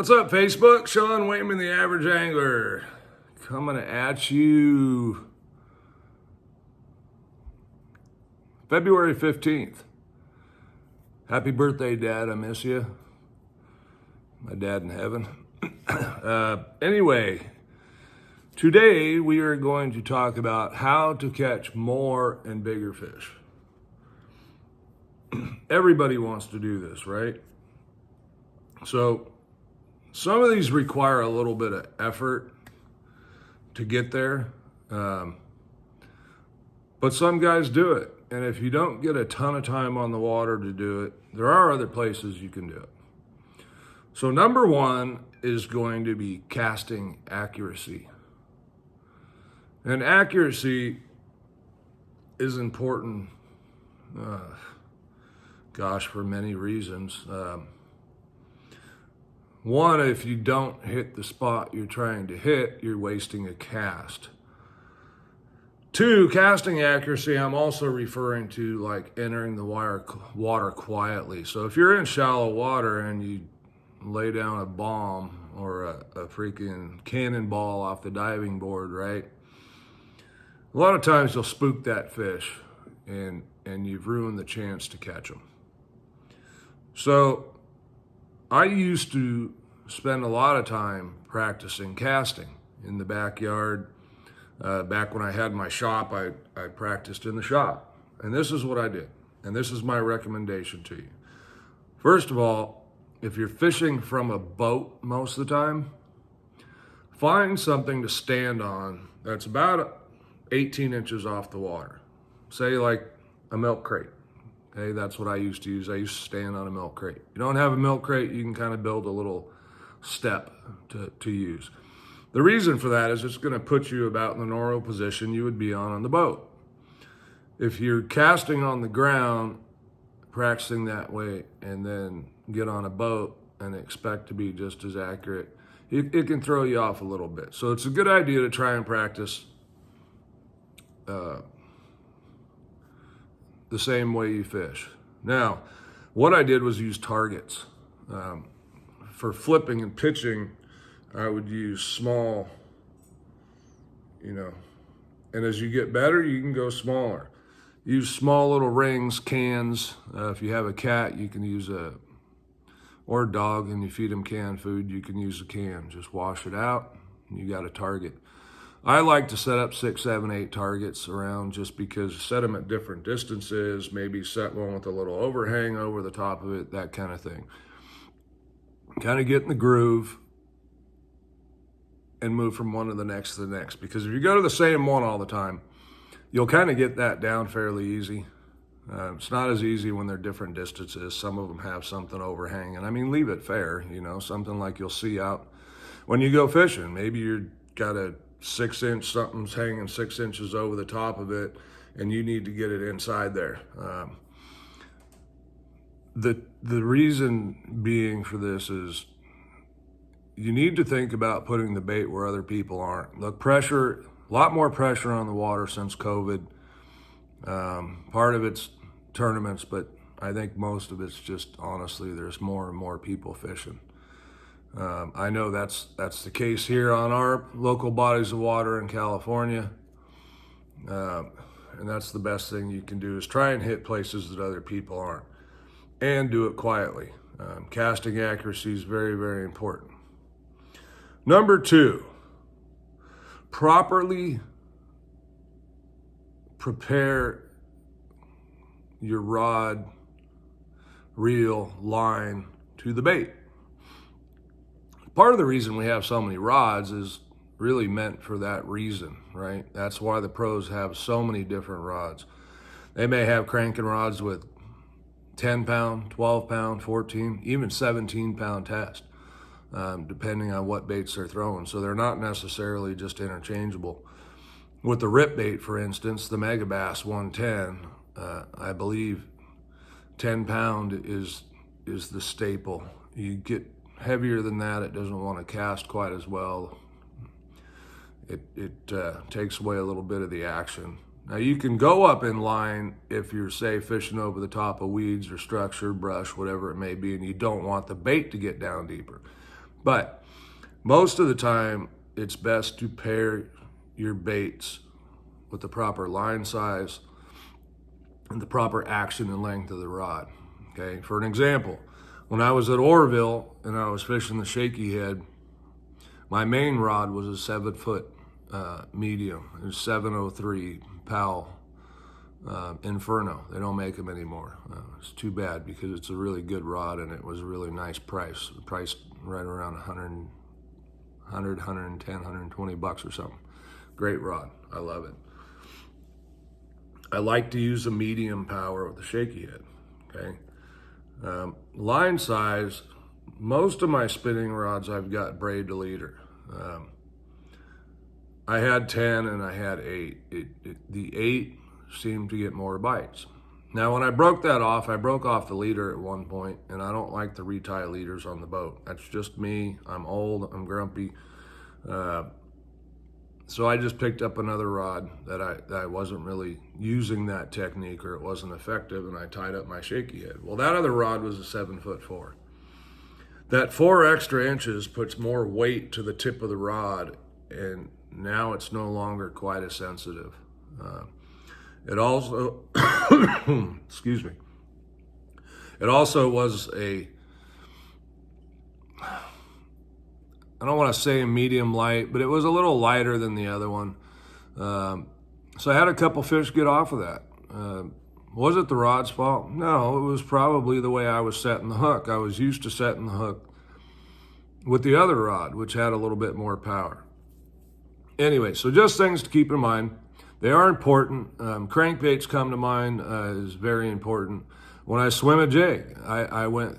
What's up, Facebook? Sean Wayman, the Average Angler, coming at you February 15th. Happy birthday, Dad. I miss you. My dad in heaven. Anyway, today we are going to talk about how to catch more and bigger fish. Everybody wants to do this, right? So some of these require a little bit of effort to get there, but some guys do it. And if you don't get a ton of time on the water to do it, there are other places you can do it. So number one is going to be casting accuracy. And accuracy is important, for many reasons. One, if you don't hit the spot you're trying to hit, you're wasting a cast. Two, casting accuracy, I'm also referring to like entering the water quietly. So if you're in shallow water and you lay down a bomb or a freaking cannonball off the diving board, right? A lot of times you'll spook that fish and you've ruined the chance to catch them. So I used to spend a lot of time practicing casting in the backyard. Back when I had my shop, I practiced in the shop. And this is what I did. And this is my recommendation to you. First of all, if you're fishing from a boat most of the time, find something to stand on that's about 18 inches off the water. Say like a milk crate. Okay, that's what I used to use. I used to stand on a milk crate. You don't have a milk crate, you can kind of build a little step to use. The reason for that is it's going to put you about in the normal position you would be on the boat. If you're casting on the ground, practicing that way, and then get on a boat and expect to be just as accurate, it can throw you off a little bit. So it's a good idea to try and practice the same way you fish. Now, what I did was use targets. For flipping and pitching, I would use small, and as you get better, you can go smaller. Use small little rings, cans. If you have a cat, you can use or a dog and you feed them canned food, you can use a can. Just wash it out and you got a target. I like to set up 6, 7, 8 targets around just because set them at different distances, maybe set one with a little overhang over the top of it, that kind of thing. Kind of get in the groove and move from one to the next to the next. Because if you go to the same one all the time, you'll kind of get that down fairly easy. It's not as easy when they're different distances. Some of them have something overhanging. I mean, leave it fair, something like you'll see out when you go fishing. Maybe you've got a 6-inch, something's hanging 6 inches over the top of it, and you need to get it inside there. The reason being for this is you need to think about putting the bait where other people aren't. Look, pressure, a lot more pressure on the water since COVID. Part of it's tournaments, but I think most of it's just, honestly, there's more and more people fishing. I know that's the case here on our local bodies of water in California. And that's the best thing you can do is try and hit places that other people aren't and do it quietly. Casting accuracy is very, very important. Number 2, properly prepare your rod, reel, line to the bait. Part of the reason we have so many rods is really meant for that reason, right? That's why the pros have so many different rods. They may have cranking rods with 10 pound, 12 pound, 14, even 17 pound test, depending on what baits they're throwing. So they're not necessarily just interchangeable. With the rip bait, for instance, the Megabass 110, I believe 10 pound is the staple. You get heavier than that, it doesn't want to cast quite as well. It takes away a little bit of the action. Now you can go up in line if you're, say, fishing over the top of weeds or structure, brush, whatever it may be, and you don't want the bait to get down deeper. But most of the time, it's best to pair your baits with the proper line size and the proper action and length of the rod. Okay, for an example, when I was at Oroville and I was fishing the shaky head, my main rod was a 7-foot medium. It was 703 Powell Inferno. They don't make them anymore. It's too bad because it's a really good rod and it was a really nice price. Priced right around 100, 110, 120 bucks or something. Great rod. I love it. I like to use a medium power with the shaky head. Okay. Line size, most of my spinning rods I've got braid to leader. I had 10 and I had 8. The 8 seemed to get more bites. Now when I broke that off, I broke off the leader at one point, and I don't like to retie leaders on the boat. That's just me. I'm old, I'm grumpy. So I just picked up another rod that I wasn't really using that technique, or it wasn't effective, and I tied up my shaky head. Well, that other rod was a 7'4". That 4 extra inches puts more weight to the tip of the rod, and now it's no longer quite as sensitive. It also, excuse me, it also was I don't want to say a medium light, but it was a little lighter than the other one. So I had a couple fish get off of that. Was it the rod's fault? No, it was probably the way I was setting the hook. I was used to setting the hook with the other rod, which had a little bit more power. Anyway, so just things to keep in mind. They are important. Crankbaits come to mind is very important. When I swim a jig, I went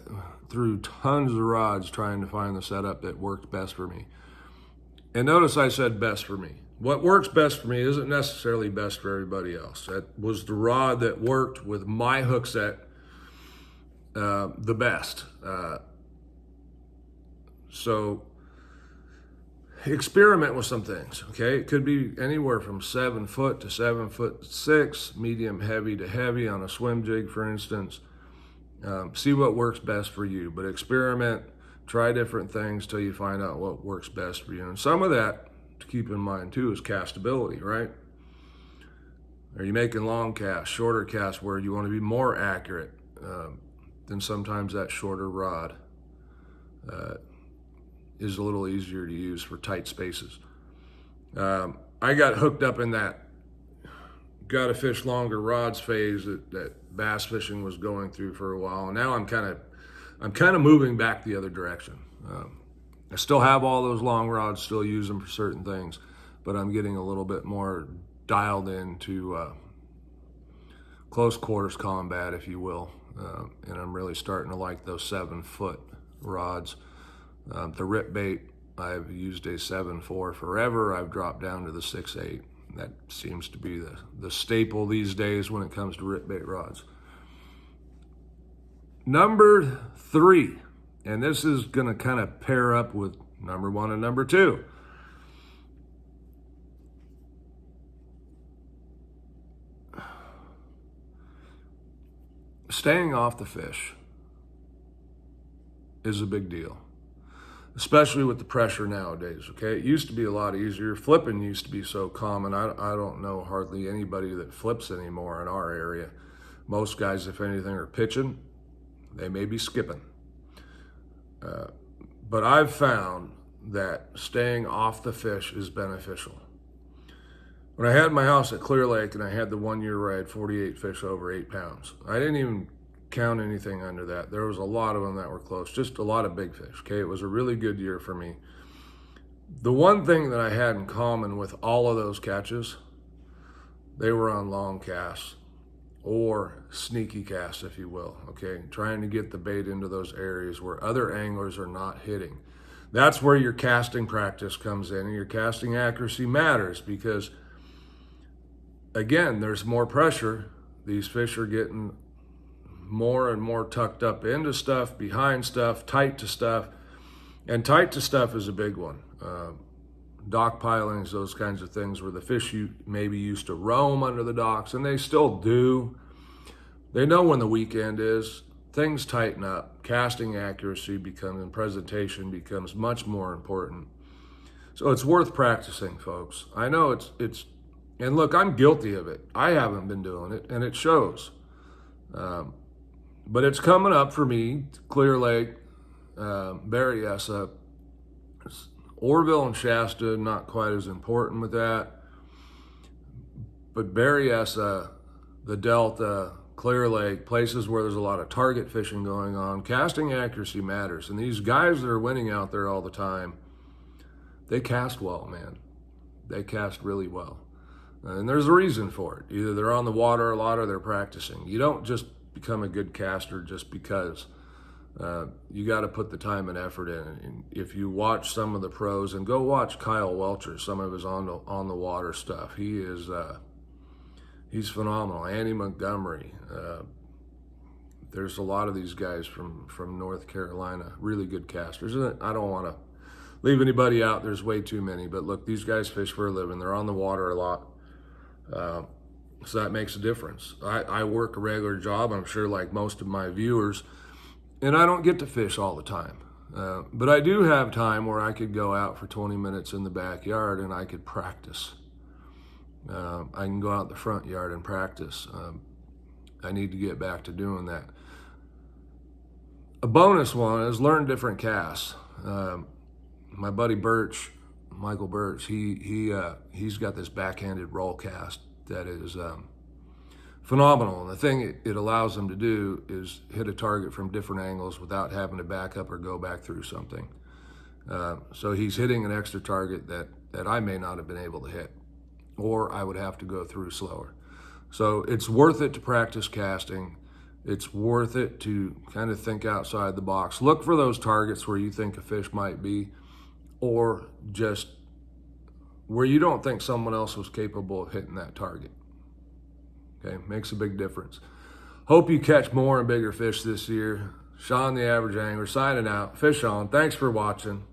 through tons of rods trying to find the setup that worked best for me. And notice I said best for me. What works best for me isn't necessarily best for everybody else. That was the rod that worked with my hook set the best. So experiment with some things, okay? It could be anywhere from 7 foot to 7'6", medium heavy to heavy on a swim jig, for instance. See what works best for you, but experiment, try different things till you find out what works best for you. And some of that, to keep in mind too, is castability, right? Are you making long casts, shorter casts where you want to be more accurate? Then sometimes that shorter rod is a little easier to use for tight spaces. I got hooked up in that got to fish longer rods phase that bass fishing was going through for a while, and now I'm kind of moving back the other direction. I still have all those long rods, still use them for certain things, but I'm getting a little bit more dialed into close quarters combat, if you will, and I'm really starting to like those 7-foot rods. The rip bait, I've used a 7.4 forever. I've dropped down to the 6.8. That seems to be the staple these days when it comes to rip bait rods. Number 3, and this is going to kind of pair up with number 1 and number 2. Staying off the fish is a big deal, especially with the pressure nowadays, okay? It used to be a lot easier. Flipping used to be so common. I don't know hardly anybody that flips anymore in our area. Most guys, if anything, are pitching. They may be skipping. But I've found that staying off the fish is beneficial. When I had my house at Clear Lake and I had the 1 year where I had 48 fish over 8 pounds, I didn't even count anything under that. There was a lot of them that were close, just a lot of big fish, okay? It was a really good year for me. The one thing that I had in common with all of those catches, they were on long casts or sneaky casts, if you will, okay? Trying to get the bait into those areas where other anglers are not hitting. That's where your casting practice comes in, and your casting accuracy matters because, again, there's more pressure. These fish are getting more and more tucked up into stuff, behind stuff, tight to stuff. And tight to stuff is a big one. Dock pilings, those kinds of things where the fish maybe used to roam under the docks, and they still do. They know when the weekend is. things tighten up. Casting accuracy becomes, and presentation becomes much more important. So it's worth practicing, folks. I know it's, and look, I'm guilty of it. I haven't been doing it, and it shows. But it's coming up for me. Clear Lake, Berryessa, Oroville and Shasta, not quite as important with that. But Berryessa, the Delta, Clear Lake, places where there's a lot of target fishing going on, casting accuracy matters. And these guys that are winning out there all the time, they cast well, man. They cast really well. And there's a reason for it. Either they're on the water a lot or they're practicing. You don't just become a good caster just because. You got to put the time and effort in. And if you watch some of the pros, and go watch Kyle Welcher, some of his on the water stuff. He is he's phenomenal. Andy Montgomery. There's a lot of these guys from North Carolina, really good casters. And I don't want to leave anybody out. There's way too many. But look, these guys fish for a living. They're on the water a lot. So that makes a difference. I work a regular job, I'm sure, like most of my viewers, and I don't get to fish all the time. But I do have time where I could go out for 20 minutes in the backyard and I could practice. I can go out in the front yard and practice. I need to get back to doing that. A bonus one is learn different casts. My buddy Birch, Michael Birch, he's got this backhanded roll cast that is phenomenal. And the thing it allows him to do is hit a target from different angles without having to back up or go back through something. So he's hitting an extra target that I may not have been able to hit, or I would have to go through slower. So it's worth it to practice casting. It's worth it to kind of think outside the box. Look for those targets where you think a fish might be, or just where you don't think someone else was capable of hitting that target. Okay, makes a big difference. Hope you catch more and bigger fish this year. Sean the Average Angler signing out. Fish on. Thanks for watching.